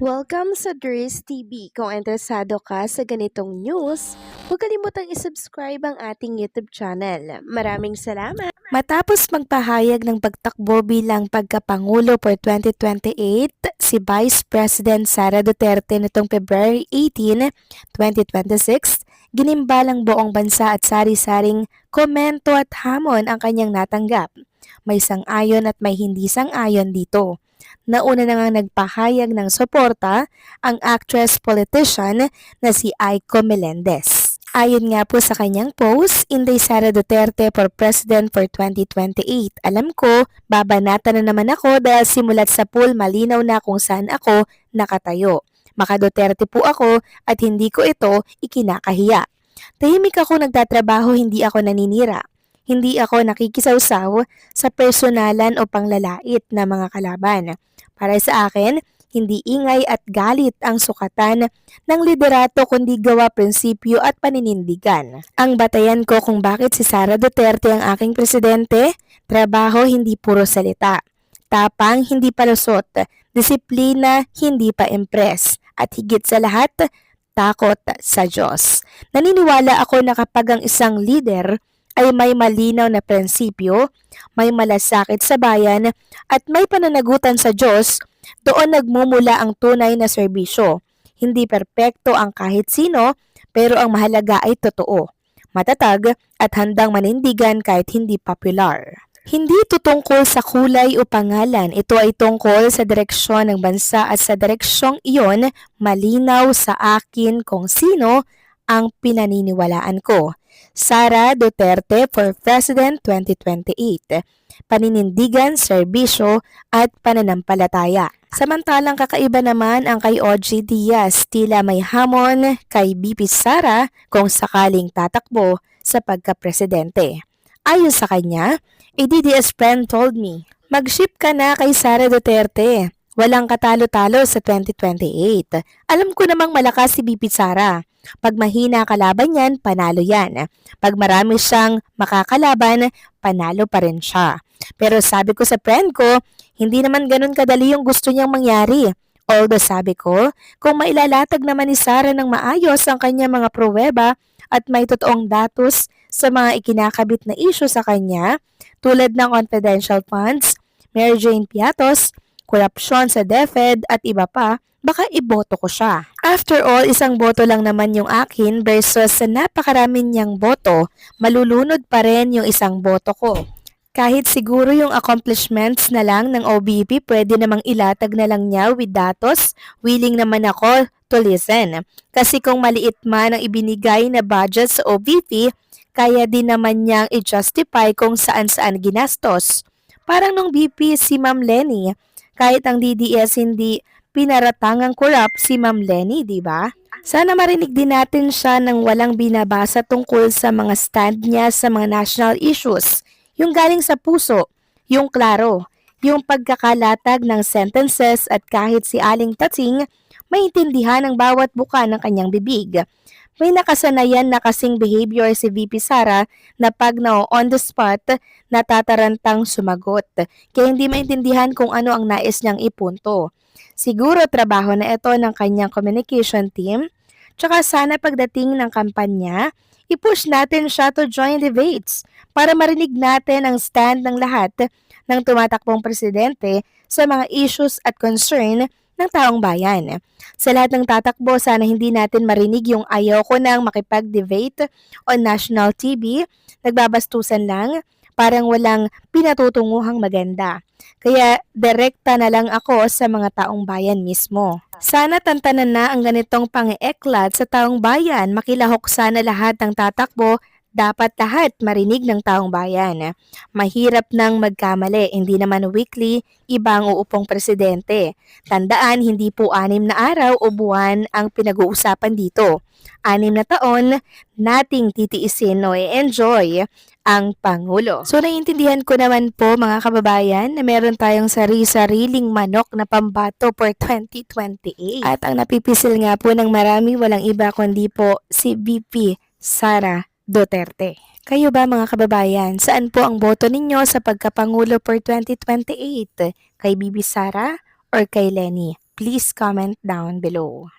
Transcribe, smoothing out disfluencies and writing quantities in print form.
Welcome sa Dries TV. Kung interesado ka sa ganitong news, huwag kalimutang isubscribe ang ating YouTube channel. Maraming salamat! Matapos magpahayag ng pagtakbo bilang pagkapangulo for 2028, si Vice President Sara Duterte nitong February 18, 2026, ginimbalang buong bansa at sari-saring komento at hamon ang kanyang natanggap. May sang-ayon at may hindi sang-ayon dito. Nauna na nga nagpahayag ng suporta ang actress-politician na si Aiko Melendez. Ayon nga po sa kanyang post, Inday Sara Duterte for President for 2028. Alam ko, babanata na naman ako dahil simulat sa pool malinaw na kung saan ako nakatayo. Maka Duterte po ako at hindi ko ito ikinakahiya. Tahimik ako nagtatrabaho, hindi ako naninira. Hindi ako nakikisawsaw sa personalan o panglalait na mga kalaban. Para sa akin, hindi ingay at galit ang sukatan ng liderato kundi gawa prinsipyo at paninindigan. Ang batayan ko kung bakit si Sara Duterte ang aking presidente, trabaho hindi puro salita. Tapang hindi palusot, disiplina hindi pa impress, at higit sa lahat, takot sa Diyos. Naniniwala ako na kapag ang isang leader ay may malinaw na prinsipyo, may malasakit sa bayan, at may pananagutan sa Diyos, doon nagmumula ang tunay na serbisyo. Hindi perpekto ang kahit sino, pero ang mahalaga ay totoo, matatag at handang manindigan kahit hindi popular. Hindi ito tungkol sa kulay o pangalan, ito ay tungkol sa direksyon ng bansa at sa direksyong iyon malinaw sa akin kung sino ang pinaniniwalaan ko. Sara Duterte for President 2028. Paninindigan, serbisyo at pananampalataya. Samantalang kakaiba naman ang kay OG Diaz, tila may hamon kay BP Sara kung sakaling tatakbo sa pagka-presidente. Ayon sa kanya, a DDS friend told me, mag-ship ka na kay Sara Duterte. Walang katalo-talo sa 2028. Alam ko namang malakas si BP Sara. Pag mahina kalaban yan, panalo yan. Pag marami siyang makakalaban, panalo pa rin siya. Pero sabi ko sa friend ko, hindi naman ganun kadali yung gusto niyang mangyari. Although sabi ko, kung mailalatag naman ni Sara ng maayos ang kanyang mga pruweba at may totoong datos sa mga ikinakabit na issue sa kanya, tulad ng confidential funds, Mary Jane Piatos, korupsyon sa DepEd at iba pa, baka iboto ko siya. After all, isang boto lang naman yung akin versus sa napakarami niyang boto, malulunod pa rin yung isang boto ko. Kahit siguro yung accomplishments na lang ng OBP, pwede namang ilatag na lang niya with datos, willing naman ako to listen. Kasi kung maliit man ang ibinigay na budget sa OBP, kaya din naman niyang i-justify kung saan-saan ginastos. Parang nung BP si Ma'am Lenny, kahit ang DDS hindi pinaratangang corrupt si Ma'am Lenny, di ba? Sana marinig din natin siya nang walang binabasa tungkol sa mga stand niya sa mga national issues. Yung galing sa puso, yung klaro, yung pagkakalatag ng sentences at kahit si Aling Tatsing, maintindihan ang bawat buka ng kanyang bibig. May nakasanayan na kasing behavior si VP Sara na pag on the spot, natatarantang sumagot. Kaya hindi maintindihan kung ano ang nais niyang ipunto. Siguro trabaho na ito ng kanyang communication team. Tsaka sana pagdating ng kampanya, i-push natin siya to join debates para marinig natin ang stand ng lahat ng tumatakbong presidente sa mga issues at concern ng taong bayan. Sa lahat ng tatakbo, sana hindi natin marinig yung ayaw ko nang makipag-debate on national TV, nagbabastusan lang, parang walang pinatutunguhang maganda. Kaya direkta na lang ako sa mga taong bayan mismo. Sana tantanan na ang ganitong pang-eeklat sa taong bayan, makilahok sana lahat ng tatakbo, dapat lahat marinig ng taong bayan. Mahirap nang magkamali, hindi naman weekly, ibang uupong presidente. Tandaan, hindi po 6 na araw o buwan ang pinag-uusapan dito. 6 na taon, nating titiisin o enjoy ang Pangulo. So naiintindihan ko naman po mga kababayan na meron tayong sari-sariling manok na pambato for 2028. At ang napipisil nga po ng marami walang iba kundi po si VP Sara Duterte. Kayo ba mga kababayan, saan po ang boto ninyo sa pagkapangulo for 2028? Kay Bibi Sara or kay Lenny please comment down below.